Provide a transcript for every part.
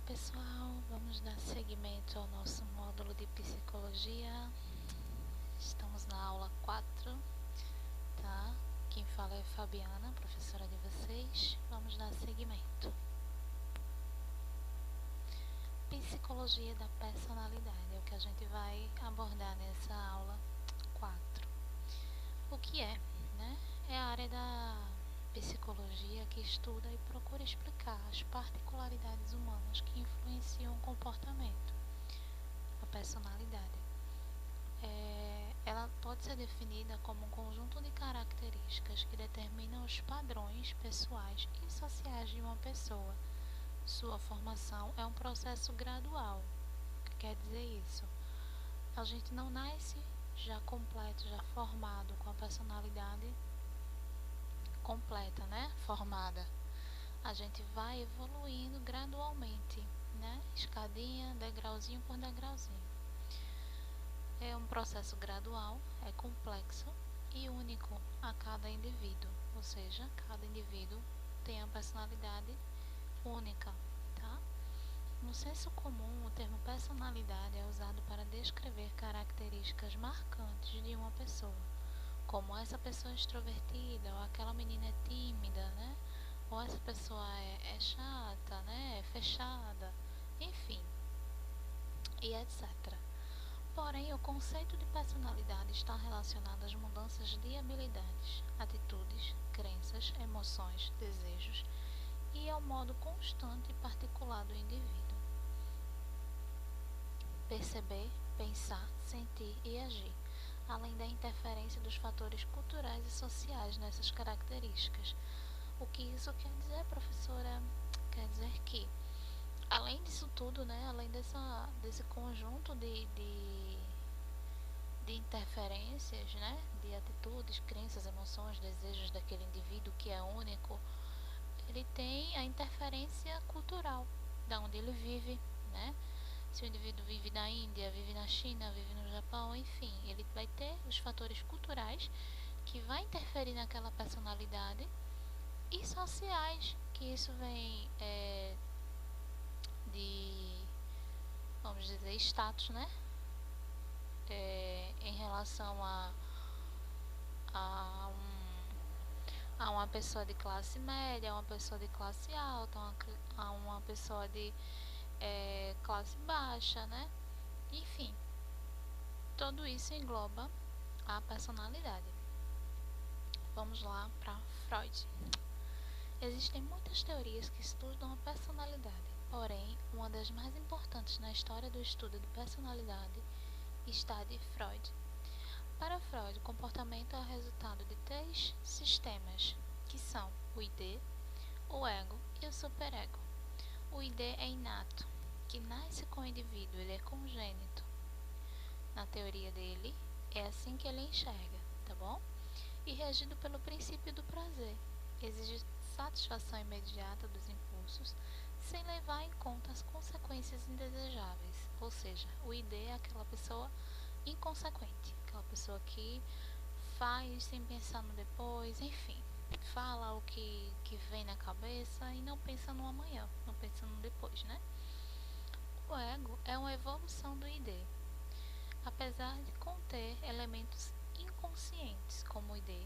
pessoal, vamos dar seguimento ao nosso módulo de psicologia. Estamos na aula 4, tá? Quem fala é Fabiana, professora de vocês. Vamos dar seguimento. Psicologia da personalidade é o que a gente vai abordar nessa aula 4. O que é, né? É a área da psicologia que estuda e procura explicar as particularidades humanas que influenciam o comportamento, a personalidade. Ela pode ser definida como um conjunto de características que determinam os padrões pessoais e sociais de uma pessoa. Sua formação é um processo gradual. O que quer dizer isso? A gente não nasce já completo, já formado, com a personalidade completa, né? Formada. A gente vai evoluindo gradualmente, né? Escadinha, degrauzinho por degrauzinho. É um processo gradual, é complexo e único a cada indivíduo, ou seja, cada indivíduo tem a personalidade única, tá? No senso comum, o termo personalidade é usado para descrever características marcantes de uma pessoa, como essa pessoa é extrovertida, ou aquela menina é tímida, né? Ou essa pessoa é chata, né? É fechada, enfim, e etc. Porém, o conceito de personalidade está relacionado às mudanças de habilidades, atitudes, crenças, emoções, desejos e ao modo constante e particular do indivíduo. Perceber, pensar, sentir e agir, além da interferência dos fatores culturais e sociais nessas características. O que isso quer dizer, professora? Quer dizer que, além disso tudo, né, além desse conjunto de interferências, né, de atitudes, crenças, emoções, desejos daquele indivíduo que é único, ele tem a interferência cultural, da onde ele vive, né? Se o indivíduo vive na Índia, vive na China, vive no Japão, enfim, ele vai ter os fatores culturais que vai interferir naquela personalidade e sociais, que isso vem de, vamos dizer, status, né? Em relação a, a uma pessoa de classe média, a uma pessoa de classe alta, a uma pessoa de classe baixa, né? Enfim, tudo isso engloba a personalidade. Vamos lá para Freud. Existem muitas teorias que estudam a personalidade, porém, uma das mais importantes na história do estudo de personalidade está de Freud. Para Freud, o comportamento é o resultado de 3 sistemas, que são o ID, o ego e o superego. O ID é inato, que nasce com o indivíduo, ele é congênito. Na teoria dele, é assim que ele enxerga, tá bom? E regido pelo princípio do prazer. Exige satisfação imediata dos impulsos, sem levar em conta as consequências indesejáveis. Ou seja, o ID é aquela pessoa inconsequente, aquela pessoa que faz sem pensar no depois, enfim, fala o que vem na cabeça e não pensa no amanhã, não pensa no depois, né? O ego é uma evolução do ID, apesar de conter elementos inconscientes como o ID,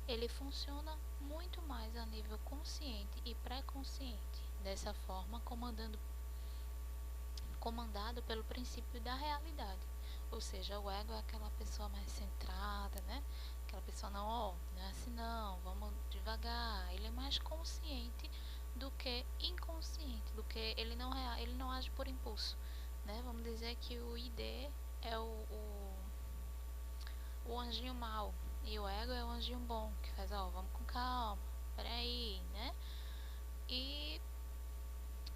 ele funciona muito mais a nível consciente e pré-consciente, dessa forma comandado pelo princípio da realidade. Ou seja, o ego é aquela pessoa mais centrada, né? Aquela pessoa não é assim não, vamos devagar. Ele é mais consciente do que inconsciente, do que ele não age por impulso, né? Vamos dizer que o ID é o anjinho mau e o ego é o anjinho bom, que faz, vamos com calma, peraí, né? E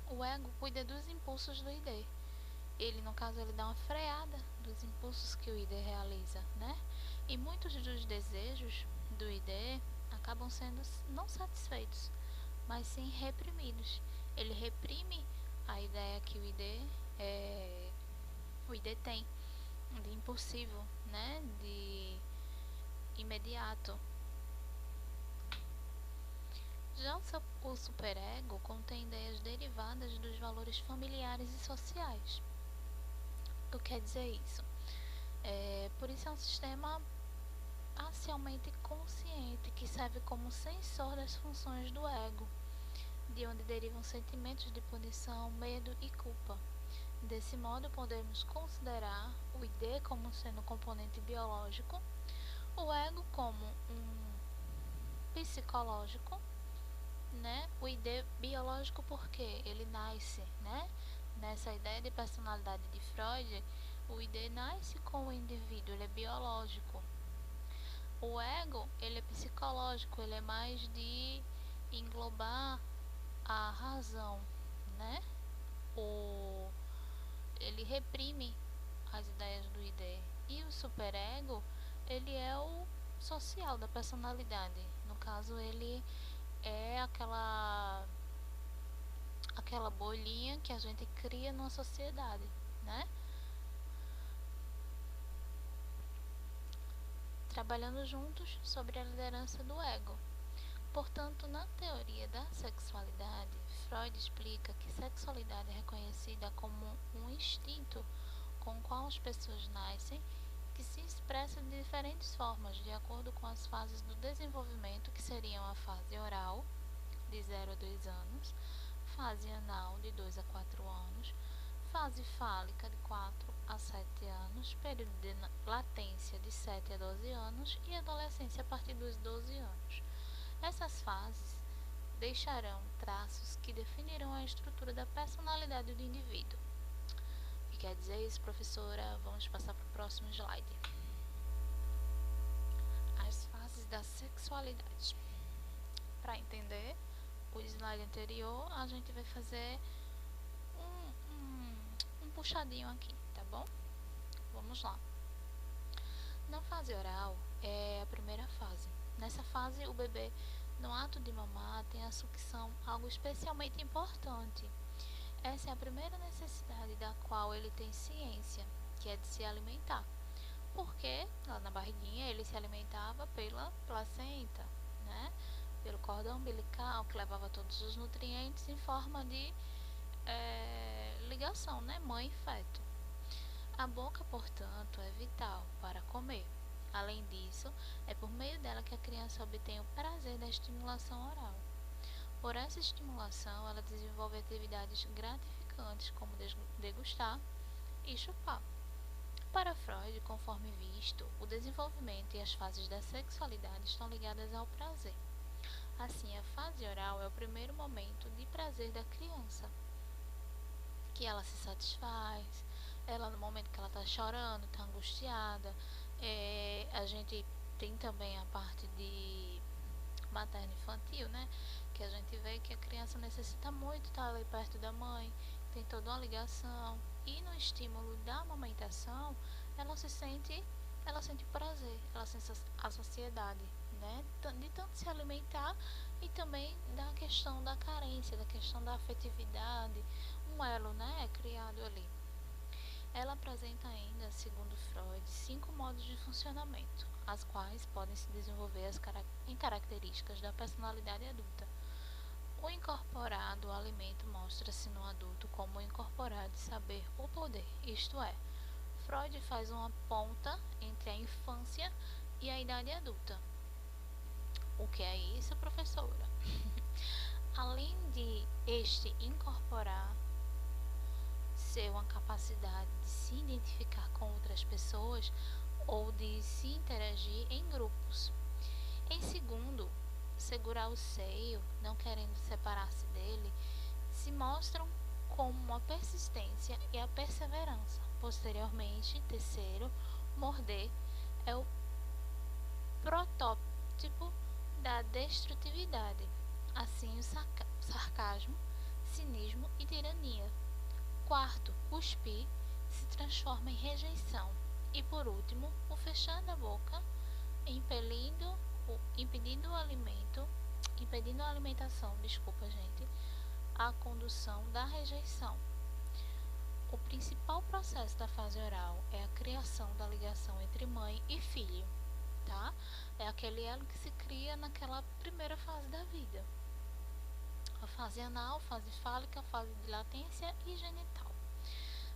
o ego cuida dos impulsos do ID. Ele, no caso, ele dá uma freada dos impulsos que o ID realiza, né? E muitos dos desejos do ID acabam sendo não satisfeitos, mas sim reprimidos. Ele reprime a ideia que o ID tem de impulsivo, né? De imediato. Já O superego contém ideias derivadas dos valores familiares e sociais. O que quer dizer isso? Por isso é um sistema parcialmente consciente que serve como sensor das funções do ego, de onde derivam sentimentos de punição, medo e culpa. Desse modo, podemos considerar o ID como sendo um componente biológico, o ego como um psicológico, né? O ID biológico porque ele nasce, né? Nessa ideia de personalidade de Freud, o ID nasce com o indivíduo, ele é biológico. O ego, ele é psicológico, ele é mais de englobar a razão, né? Ele reprime as ideias do ID. E o superego, ele é o social da personalidade. No caso, ele é aquela bolinha que a gente cria numa sociedade, né? Trabalhando juntos sobre a liderança do ego. Portanto, na teoria da sexualidade, Freud explica que sexualidade é reconhecida como um instinto com o qual as pessoas nascem, que se expressa de diferentes formas, de acordo com as fases do desenvolvimento, que seriam a fase oral, de 0 a 2 anos, fase anal, de 2 a 4 anos, fase fálica, de 4 a 7 anos, período de latência, de 7 a 12 anos, e adolescência a partir dos 12 anos. Essas fases deixarão traços que definirão a estrutura da personalidade do indivíduo. O que quer dizer isso, professora? Vamos passar para o próximo slide. As fases da sexualidade. Para entender o slide anterior, a gente vai fazer um puxadinho aqui, tá bom? Vamos lá. Na fase oral é a primeira fase. Nessa fase, o bebê, no ato de mamar, tem a sucção, algo especialmente importante. Essa é a primeira necessidade da qual ele tem ciência, que é de se alimentar. Porque lá na barriguinha ele se alimentava pela placenta, né? Pelo cordão umbilical, que levava todos os nutrientes em forma de ligação, né? Mãe e feto. A boca, portanto, é vital para comer. Além disso, é por meio dela que a criança obtém o prazer da estimulação oral. Por essa estimulação, ela desenvolve atividades gratificantes, como degustar e chupar. Para Freud, conforme visto, o desenvolvimento e as fases da sexualidade estão ligadas ao prazer. Assim, a fase oral é o primeiro momento de prazer da criança, que ela se satisfaz, ela no momento que ela está chorando, está angustiada. A gente tem também a parte de materno-infantil, né? Que a gente vê que a criança necessita muito estar ali perto da mãe, tem toda uma ligação. E no estímulo da amamentação, ela sente prazer, ela sente a saciedade, né? De tanto se alimentar e também da questão da carência, da questão da afetividade, um elo, né? É criado ali. Ela apresenta ainda, segundo Freud, 5 modos de funcionamento, as quais podem se desenvolver em características da personalidade adulta. O incorporado ao alimento mostra-se no adulto como o incorporado de saber o poder, isto é, Freud faz uma ponta entre a infância e a idade adulta. O que é isso, professora? Além de este incorporar ser uma capacidade de se identificar com outras pessoas ou de se interagir em grupos. Em segundo, segurar o seio, não querendo separar-se dele, se mostram como uma persistência e a perseverança. Posteriormente, terceiro, morder é o protótipo da destrutividade. Assim, o sarcasmo, cinismo e tirania. Quarto, cuspir se transforma em rejeição. E por último, o fechar da boca, impedindo a alimentação, a condução da rejeição. O principal processo da fase oral é a criação da ligação entre mãe e filho, tá? É aquele elo que se cria naquela primeira fase da vida. fase anal, fase fálica, fase de latência e genital.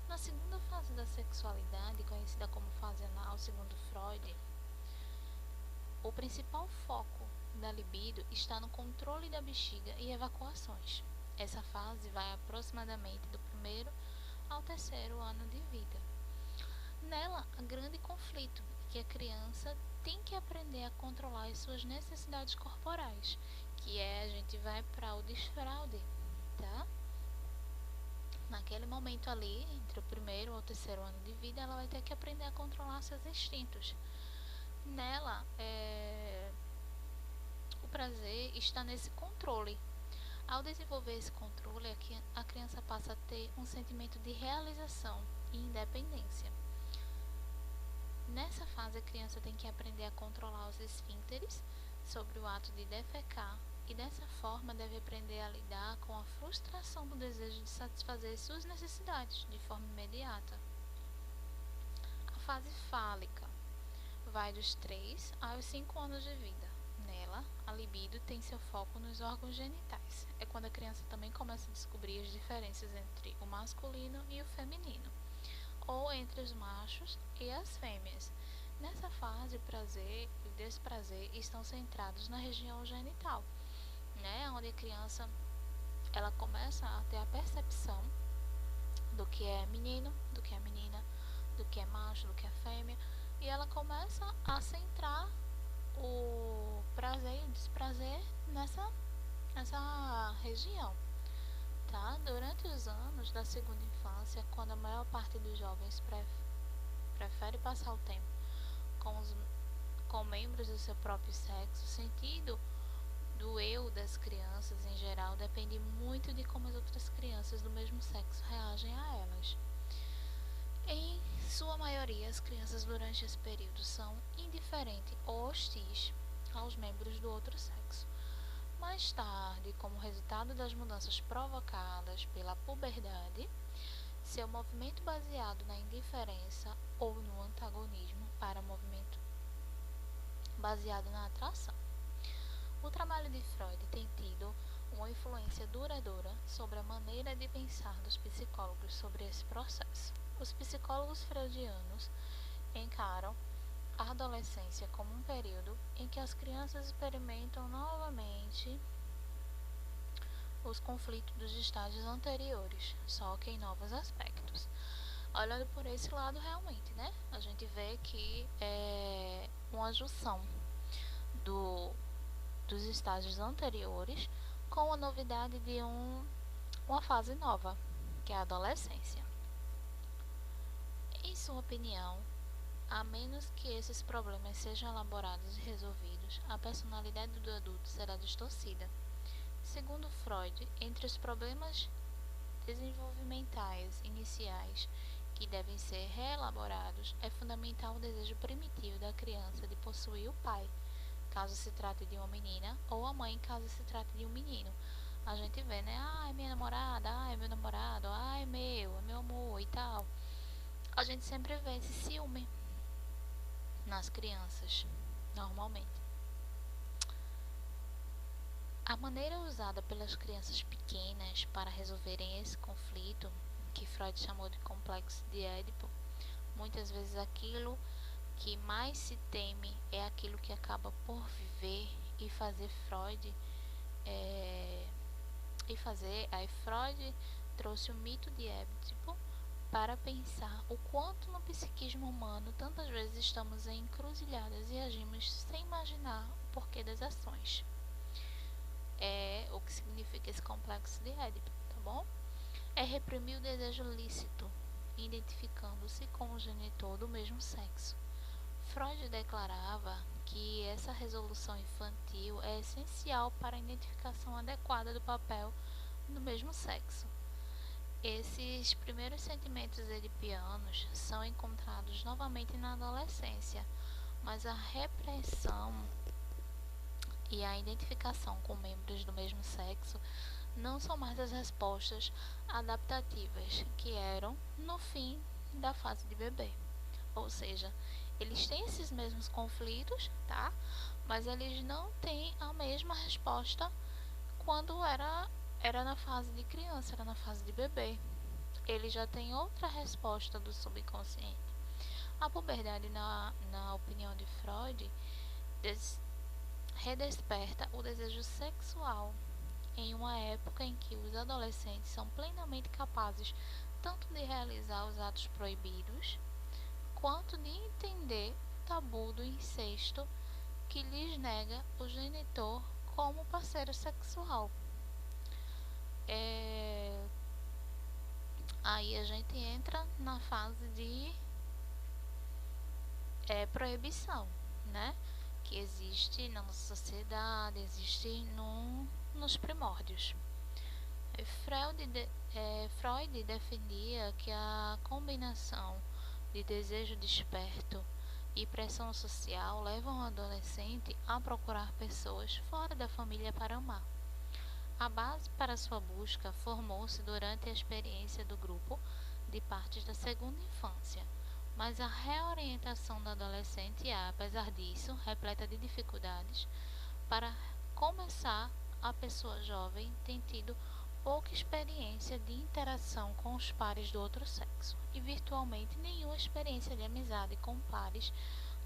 Na segunda fase da sexualidade, conhecida como fase anal, segundo Freud, o principal foco da libido está no controle da bexiga e evacuações. Essa fase vai aproximadamente do primeiro ao terceiro ano de vida. Nela, há grande conflito que a criança tem que aprender a controlar as suas necessidades corporais, que a gente vai para o desfraude, tá? Naquele momento ali, entre o primeiro ou terceiro ano de vida, ela vai ter que aprender a controlar seus instintos. Nela, o prazer está nesse controle. Ao desenvolver esse controle, a criança passa a ter um sentimento de realização e independência. Nessa fase, a criança tem que aprender a controlar os esfínteres sobre o ato de defecar e dessa forma deve aprender a lidar com a frustração do desejo de satisfazer suas necessidades de forma imediata. A fase fálica vai dos 3 aos 5 anos de vida. Nela, a libido tem seu foco nos órgãos genitais. É quando a criança também começa a descobrir as diferenças entre o masculino e o feminino, ou entre os machos e as fêmeas. Nessa fase, o prazer e o desprazer estão centrados na região genital, né? Onde a criança ela começa a ter a percepção do que é menino, do que é menina, do que é macho, do que é fêmea, e ela começa a centrar o prazer e o desprazer nessa região. Tá? Durante os anos da segunda infância, quando a maior parte dos jovens prefere passar o tempo com membros do seu próprio sexo, o sentido do eu das crianças em geral depende muito de como as outras crianças do mesmo sexo reagem a elas. Em sua maioria, as crianças durante esse período são indiferentes ou hostis aos membros do outro sexo. Mais tarde, como resultado das mudanças provocadas pela puberdade, seu movimento baseado na indiferença ou no antagonismo para movimento baseado na atração. O trabalho de Freud tem tido uma influência duradoura sobre a maneira de pensar dos psicólogos sobre esse processo. Os psicólogos freudianos encaram a adolescência como um período em que as crianças experimentam novamente os conflitos dos estágios anteriores, só que em novos aspectos. Olhando por esse lado, realmente, né? A gente vê que é uma junção dos estágios anteriores com a novidade de uma fase nova, que é a adolescência. Em sua opinião, a menos que esses problemas sejam elaborados e resolvidos, a personalidade do adulto será distorcida. Segundo Freud, entre os problemas desenvolvimentais iniciais que devem ser reelaborados, é fundamental o desejo primitivo da criança de possuir o pai, caso se trate de uma menina, ou a mãe, caso se trate de um menino. A gente vê, né? Ah, é minha namorada, ah, é meu namorado, ah, é meu amor e tal. A gente sempre vê esse ciúme nas crianças, normalmente. A maneira usada pelas crianças pequenas para resolverem esse conflito, que Freud chamou de complexo de Édipo, muitas vezes aquilo que mais se teme é aquilo que acaba por viver e fazer Freud. Aí Freud trouxe o mito de Édipo para pensar o quanto no psiquismo humano tantas vezes estamos em encruzilhadas e agimos sem imaginar o porquê das ações. É o que significa esse complexo de Édipo, tá bom? É reprimir o desejo lícito, identificando-se com o genitor do mesmo sexo. Freud declarava que essa resolução infantil é essencial para a identificação adequada do papel do mesmo sexo. Esses primeiros sentimentos edipianos são encontrados novamente na adolescência, mas a repressão e a identificação com membros do mesmo sexo não são mais as respostas adaptativas que eram no fim da fase de bebê. Ou seja, eles têm esses mesmos conflitos, tá? Mas eles não têm a mesma resposta quando era era na fase de criança, era na fase de bebê. Ele já tem outra resposta do subconsciente. A puberdade, na opinião de Freud, redesperta o desejo sexual em uma época em que os adolescentes são plenamente capazes tanto de realizar os atos proibidos, quanto de entender o tabu do incesto que lhes nega o genitor como parceiro sexual. Aí a gente entra na fase de proibição, né? Que existe na nossa sociedade, existe nos primórdios. Freud defendia que a combinação de desejo desperto e pressão social levam o adolescente a procurar pessoas fora da família para amar. A base para sua busca formou-se durante a experiência do grupo de partes da segunda infância, mas a reorientação do adolescente é, apesar disso, repleta de dificuldades. Para começar, a pessoa jovem tem tido pouca experiência de interação com os pares do outro sexo e virtualmente nenhuma experiência de amizade com pares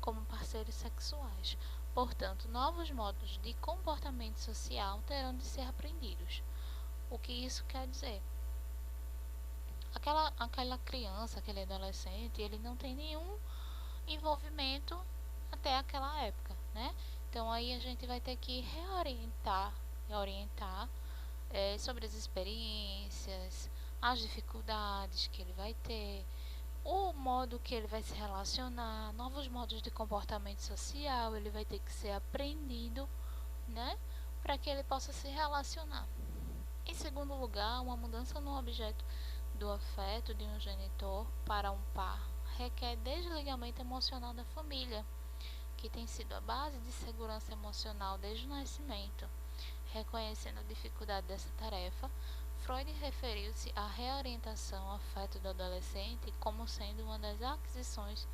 como parceiros sexuais. Portanto, novos modos de comportamento social terão de ser aprendidos. O que isso quer dizer? Aquela criança, aquele adolescente, ele não tem nenhum envolvimento até aquela época, né? Então aí a gente vai ter que reorientar sobre as experiências, as dificuldades que ele vai ter, o modo que ele vai se relacionar, novos modos de comportamento social, ele vai ter que ser aprendido, né, para que ele possa se relacionar. Em segundo lugar, uma mudança no objeto do afeto de um genitor para um par requer desligamento emocional da família, que tem sido a base de segurança emocional desde o nascimento. Reconhecendo a dificuldade dessa tarefa, Freud referiu-se à reorientação ao afeto do adolescente como sendo uma das aquisições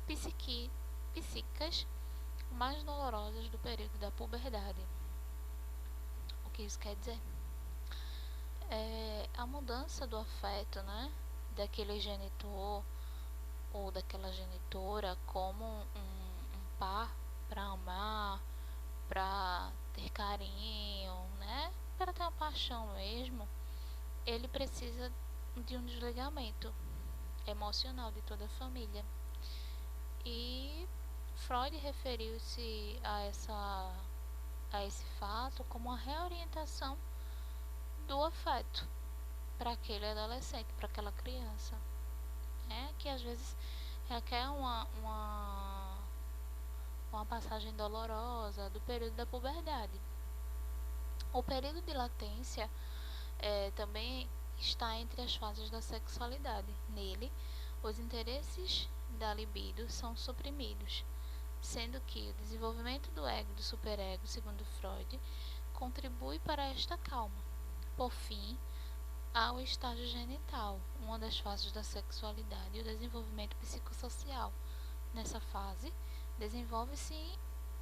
psíquicas mais dolorosas do período da puberdade. O que isso quer dizer? A mudança do afeto, né, daquele genitor ou daquela genitora como um par para amar, para ter carinho, né, para ter uma paixão mesmo, ele precisa de um desligamento emocional de toda a família. E Freud referiu-se a esse fato como uma reorientação do afeto para aquele adolescente, para aquela criança, que às vezes requer uma passagem dolorosa do período da puberdade. O período de latência também está entre as fases da sexualidade. Nele, os interesses da libido são suprimidos, sendo que o desenvolvimento do ego e do superego, segundo Freud, contribui para esta calma. Por fim, há o estágio genital, uma das fases da sexualidade, e o desenvolvimento psicossocial. Nessa fase, desenvolve-se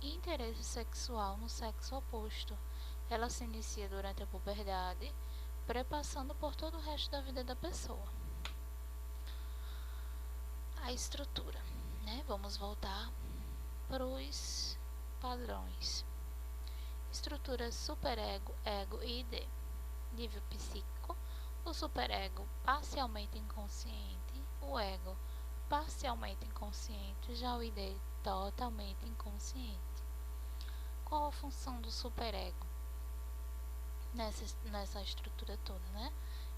interesse sexual no sexo oposto. Ela se inicia durante a puberdade, perpassando por todo o resto da vida da pessoa. A estrutura, né? Vamos voltar para os padrões. Estrutura superego, ego e ID. Nível psíquico, o superego parcialmente inconsciente, o ego parcialmente inconsciente, já o ID totalmente inconsciente. Qual a função do superego nessa estrutura toda, né?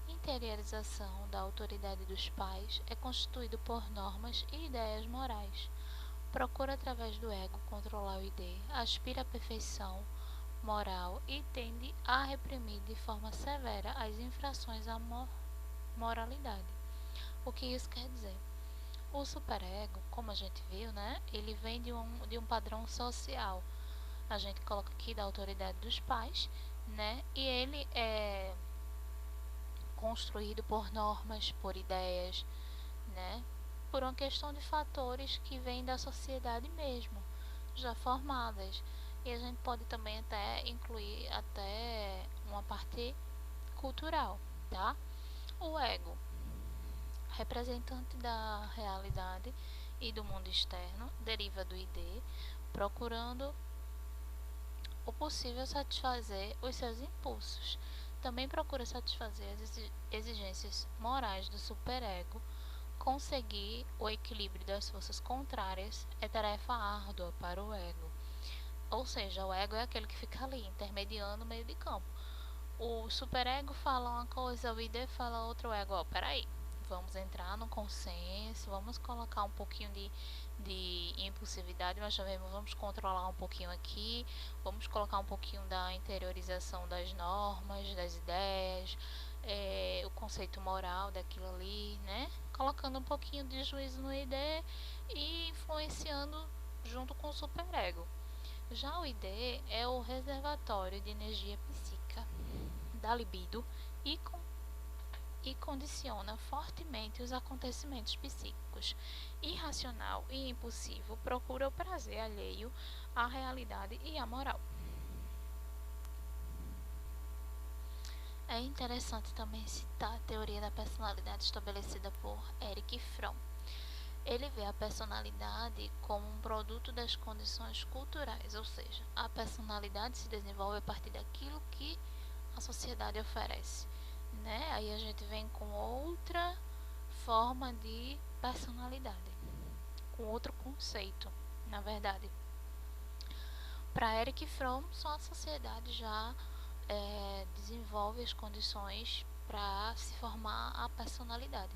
Interiorização da autoridade dos pais é constituído por normas e ideias morais. Procura através do ego controlar o ID, aspira à perfeição moral e tende a reprimir de forma severa as infrações à moralidade. O que isso quer dizer? O superego, como a gente viu, né, ele vem de um padrão social. A gente coloca aqui da autoridade dos pais, né, e ele é construído por normas, por ideias, né, por uma questão de fatores que vêm da sociedade mesmo, já formadas. E a gente pode também até incluir até uma parte cultural, tá? O ego, representante da realidade e do mundo externo, deriva do id, procurando o possível satisfazer os seus impulsos. Também procura satisfazer as exigências morais do superego. Conseguir o equilíbrio das forças contrárias é tarefa árdua para o ego. Ou seja, o ego é aquele que fica ali, intermediando o meio de campo. O superego fala uma coisa, o ID fala outra, o ego, ó, peraí, vamos entrar no consenso, vamos colocar um pouquinho de impulsividade, mas também vamos controlar um pouquinho aqui, vamos colocar um pouquinho da interiorização das normas, das ideias, o conceito moral daquilo ali, né? Colocando um pouquinho de juízo no ID e influenciando junto com o superego. Já o ID é o reservatório de energia psíquica da libido e condiciona fortemente os acontecimentos psíquicos. Irracional e impulsivo, procura o prazer alheio à realidade e à moral. É interessante também citar a teoria da personalidade estabelecida por Erich Fromm. Ele vê a personalidade como um produto das condições culturais, ou seja, a personalidade se desenvolve a partir daquilo que a sociedade oferece, né? Aí a gente vem com outra forma de personalidade, com outro conceito, na verdade. Para Erich Fromm, só a sociedade já desenvolve as condições para se formar a personalidade.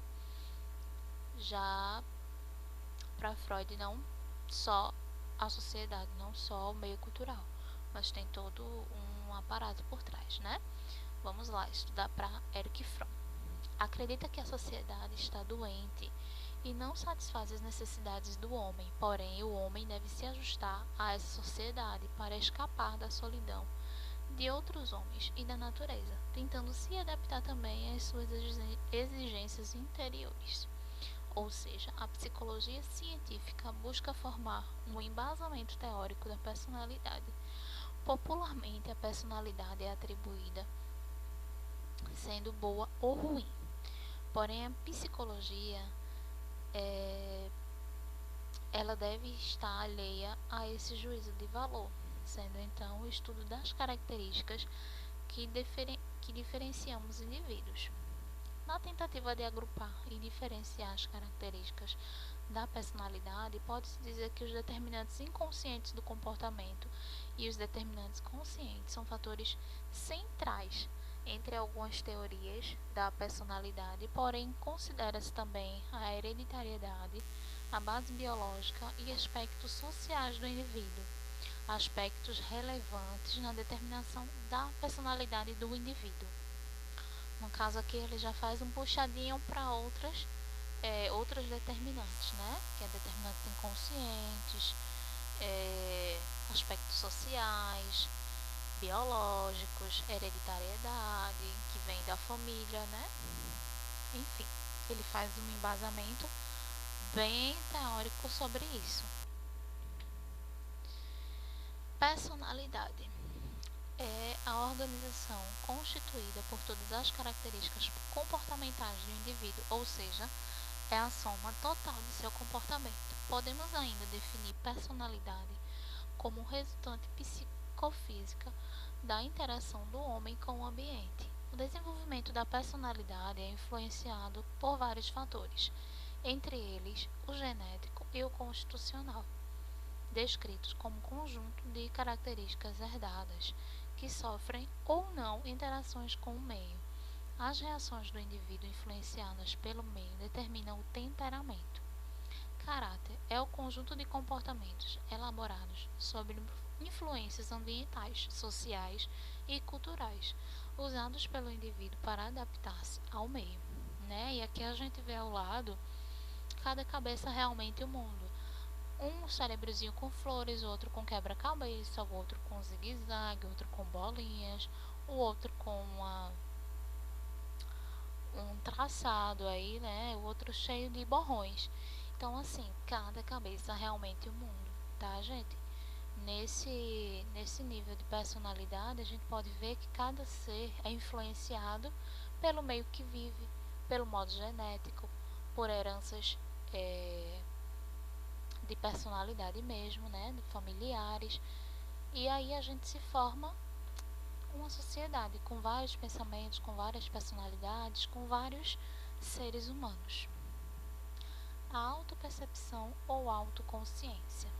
Já para Freud, não só a sociedade, não só o meio cultural, mas tem todo um aparato por trás, né? Vamos lá, estudar para Erich Fromm. Acredita que a sociedade está doente e não satisfaz as necessidades do homem, porém o homem deve se ajustar a essa sociedade para escapar da solidão de outros homens e da natureza, tentando se adaptar também às suas exigências interiores. Ou seja, a psicologia científica busca formar um embasamento teórico da personalidade. Popularmente, a personalidade é atribuída sendo boa ou ruim. Porém, a psicologia ela deve estar alheia a esse juízo de valor, sendo então o estudo das características que diferenciamos indivíduos. Na tentativa de agrupar e diferenciar as características da personalidade, pode-se dizer que os determinantes inconscientes do comportamento e os determinantes conscientes são fatores centrais entre algumas teorias da personalidade, porém considera-se também a hereditariedade, a base biológica e aspectos sociais do indivíduo, aspectos relevantes na determinação da personalidade do indivíduo. No caso aqui ele já faz um puxadinho para outras determinantes, né? Que é determinantes inconscientes, aspectos sociais, biológicos, hereditariedade, que vem da família, né? Enfim, ele faz um embasamento bem teórico sobre isso. Personalidade é a organização constituída por todas as características comportamentais do indivíduo, ou seja, é a soma total de seu comportamento. Podemos ainda definir personalidade como resultante psicofísica da interação do homem com o ambiente. O desenvolvimento da personalidade é influenciado por vários fatores, entre eles o genético e o constitucional, descritos como conjunto de características herdadas que sofrem ou não interações com o meio. As reações do indivíduo influenciadas pelo meio determinam o temperamento. Caráter é o conjunto de comportamentos elaborados sob influências ambientais, sociais e culturais, usados pelo indivíduo para adaptar-se ao meio, né? E aqui a gente vê ao lado cada cabeça realmente o mundo. Um cérebrozinho com flores, outro com quebra-cabeça, o outro com zigue-zague, outro com bolinhas, o outro com um traçado aí, né? O outro cheio de borrões. Então, assim, cada cabeça realmente o mundo, tá, gente? nesse nível de personalidade, a gente pode ver que cada ser é influenciado pelo meio que vive, pelo modo genético, por heranças de personalidade mesmo, né, de familiares. E aí a gente se forma uma sociedade com vários pensamentos, com várias personalidades, com vários seres humanos. A autopercepção ou autoconsciência.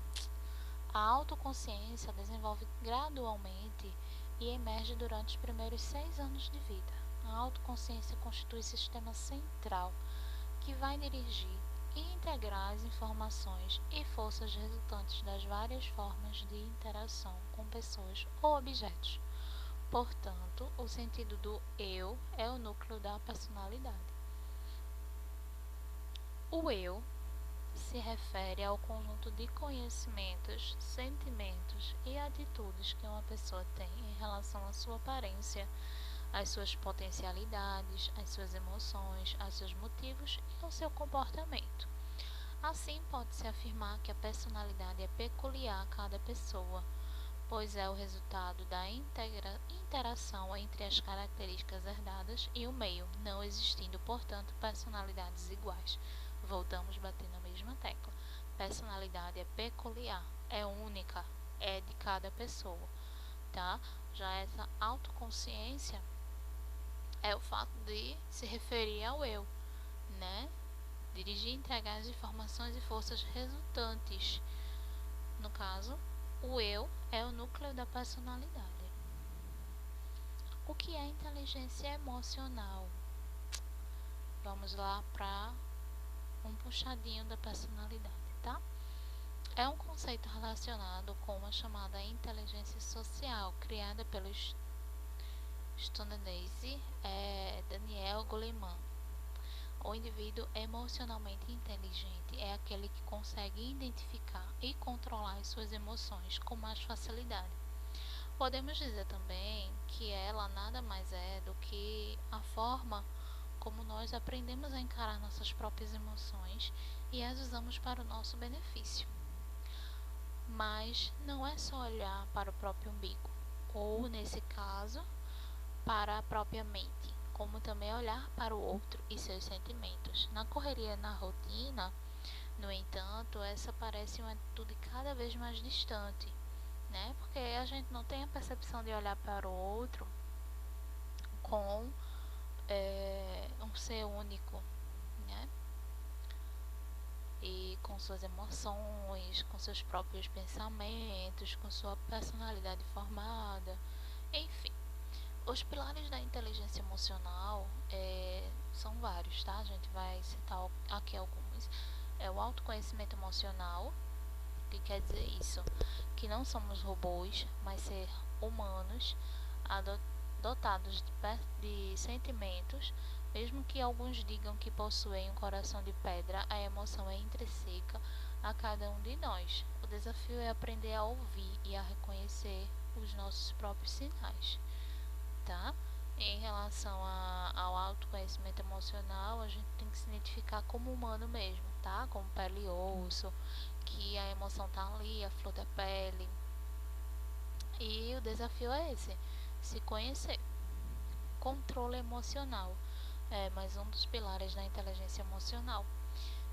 A autoconsciência desenvolve gradualmente e emerge durante os primeiros 6 anos de vida. A autoconsciência constitui sistema central que vai dirigir e integrar as informações e forças resultantes das várias formas de interação com pessoas ou objetos. Portanto, o sentido do eu é o núcleo da personalidade. O eu se refere ao conjunto de conhecimentos, sentimentos e atitudes que uma pessoa tem em relação à sua aparência, às suas potencialidades, às suas emoções, aos seus motivos e ao seu comportamento. Assim, pode-se afirmar que a personalidade é peculiar a cada pessoa, pois é o resultado da interação entre as características herdadas e o meio, não existindo, portanto, personalidades iguais. Voltamos a bater na mesma tecla. Personalidade é peculiar, é única, é de cada pessoa, tá? Já essa autoconsciência é o fato de se referir ao eu, né? Dirigir e entregar as informações e forças resultantes. No caso, o eu é o núcleo da personalidade. O que é inteligência emocional? Vamos lá para um puxadinho da personalidade, tá? É um conceito relacionado com a chamada inteligência social, criada pelo estadunidense Daniel Goleman. O indivíduo emocionalmente inteligente é aquele que consegue identificar e controlar as suas emoções com mais facilidade. Podemos dizer também que ela nada mais é do que a forma como nós aprendemos a encarar nossas próprias emoções e as usamos para o nosso benefício. Mas não é só olhar para o próprio umbigo, ou nesse caso, para a própria mente, como também olhar para o outro e seus sentimentos. Na correria, na rotina, no entanto, essa parece uma atitude cada vez mais distante, né? Porque a gente não tem a percepção de olhar para o outro com um ser único, né? E com suas emoções, com seus próprios pensamentos, com sua personalidade formada, enfim. Os pilares da inteligência emocional são vários, tá? A gente vai citar aqui alguns. É o autoconhecimento emocional, que quer dizer isso, que não somos robôs, mas ser humanos, dotados de sentimentos, mesmo que alguns digam que possuem um coração de pedra, a emoção é intrínseca a cada um de nós. O desafio é aprender a ouvir e a reconhecer os nossos próprios sinais, tá? Em relação ao autoconhecimento emocional, a gente tem que se identificar como humano mesmo, tá? Como pele e osso, que a emoção tá ali, a flor da pele. E o desafio é esse, se conhecer. Controle emocional é mais um dos pilares da inteligência emocional.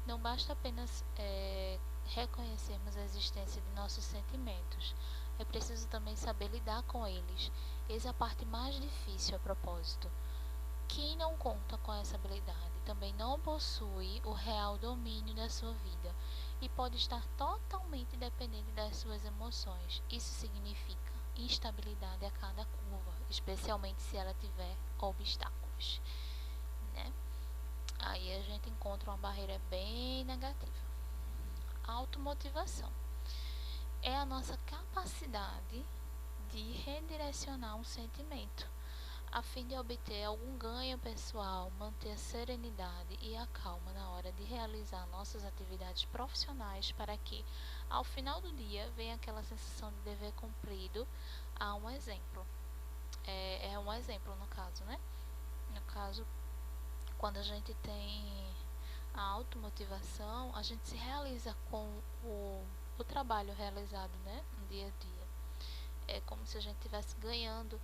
Não basta apenas reconhecermos a existência de nossos sentimentos, é preciso também saber lidar com eles. Essa é a parte mais difícil a propósito. Quem não conta com essa habilidade também não possui o real domínio da sua vida e pode estar totalmente dependente das suas emoções. Isso significa instabilidade a cada curva, especialmente se ela tiver obstáculos, né? Aí a gente encontra uma barreira bem negativa. Automotivação é a nossa capacidade de redirecionar um sentimento a fim de obter algum ganho pessoal, manter a serenidade e a calma na hora de realizar nossas atividades profissionais para que, ao final do dia, venha aquela sensação de dever cumprido a um exemplo. É um exemplo no caso, né? No caso, quando a gente tem a automotivação, a gente se realiza com o trabalho realizado, né, no dia a dia. É como se a gente estivesse ganhando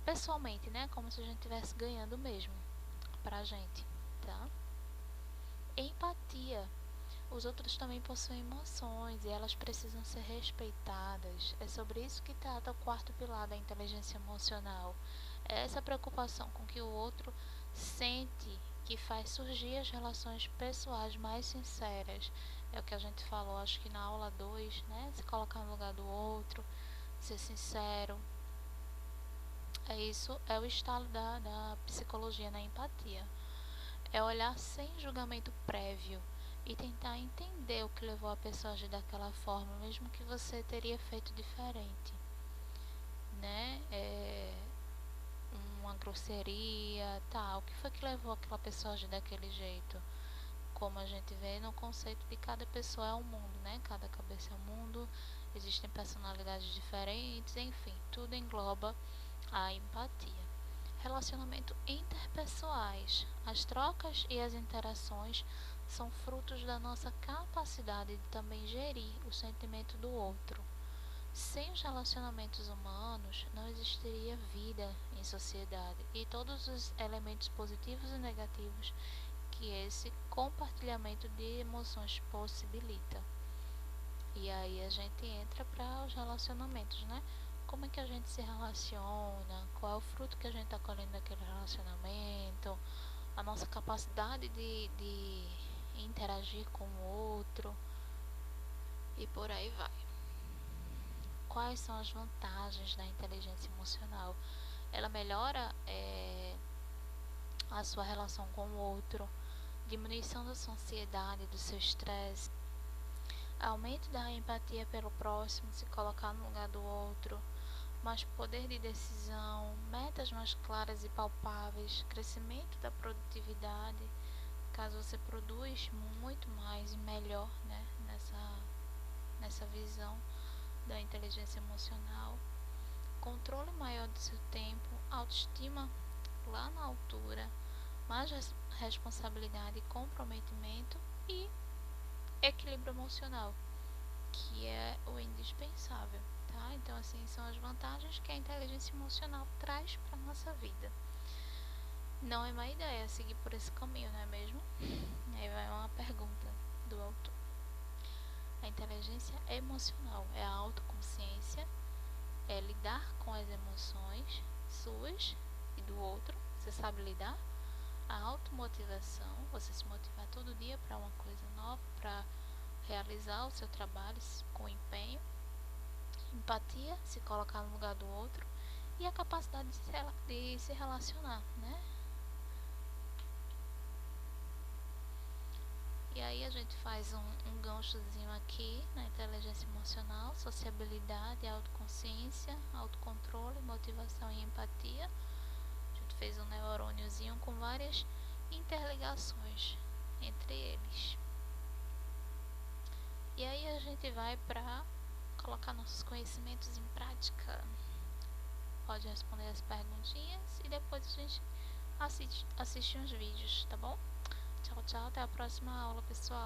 pessoalmente, né, como se a gente estivesse ganhando mesmo pra gente, tá? Empatia. Os outros também possuem emoções e elas precisam ser respeitadas. É sobre isso que trata o quarto pilar da inteligência emocional. É essa preocupação com que o outro sente que faz surgir as relações pessoais mais sinceras. É o que a gente falou, acho que na aula 2, né? Se colocar no lugar do outro, ser sincero. É isso, é o estado da psicologia na empatia. É olhar sem julgamento prévio e tentar entender o que levou a pessoa a agir daquela forma, mesmo que você teria feito diferente, né? Uma grosseria, tal. O que foi que levou aquela pessoa a agir daquele jeito? Como a gente vê no conceito de cada pessoa é um mundo, né? Cada cabeça é um mundo, existem personalidades diferentes, enfim, tudo engloba a empatia. Relacionamento interpessoais. As trocas e as interações são frutos da nossa capacidade de também gerir o sentimento do outro. Sem os relacionamentos humanos, não existiria vida em sociedade e todos os elementos positivos e negativos que esse compartilhamento de emoções possibilita. E aí a gente entra para os relacionamentos, né? Como é que a gente se relaciona, qual é o fruto que a gente está colhendo daquele relacionamento, a nossa capacidade de interagir com o outro e por aí vai. Quais são as vantagens da inteligência emocional? Ela melhora a sua relação com o outro, diminuição da sua ansiedade, do seu estresse, aumento da empatia pelo próximo, se colocar no lugar do outro, mais poder de decisão, metas mais claras e palpáveis, crescimento da produtividade, caso você produz muito mais e melhor, né, nessa visão da inteligência emocional, controle maior do seu tempo, autoestima lá na altura, mais responsabilidade e comprometimento e equilíbrio emocional, que é o indispensável, tá? Então, assim, são as vantagens que a inteligência emocional traz para nossa vida. Não é má ideia seguir por esse caminho, não é mesmo? Aí vai uma pergunta do autor. A inteligência emocional é a autoconsciência, é lidar com as emoções suas e do outro, você sabe lidar. A automotivação, você se motivar todo dia para uma coisa nova, para realizar o seu trabalho com empenho. Empatia, se colocar no lugar do outro. E a capacidade de se relacionar, né? E aí a gente faz um ganchozinho aqui na inteligência emocional, sociabilidade, autoconsciência, autocontrole, motivação e empatia. A gente fez um neurôniozinho com várias interligações entre eles. E aí a gente vai para colocar nossos conhecimentos em prática. Pode responder as perguntinhas e depois a gente assiste uns vídeos, tá bom? Tchau, tchau, até a próxima aula, pessoal.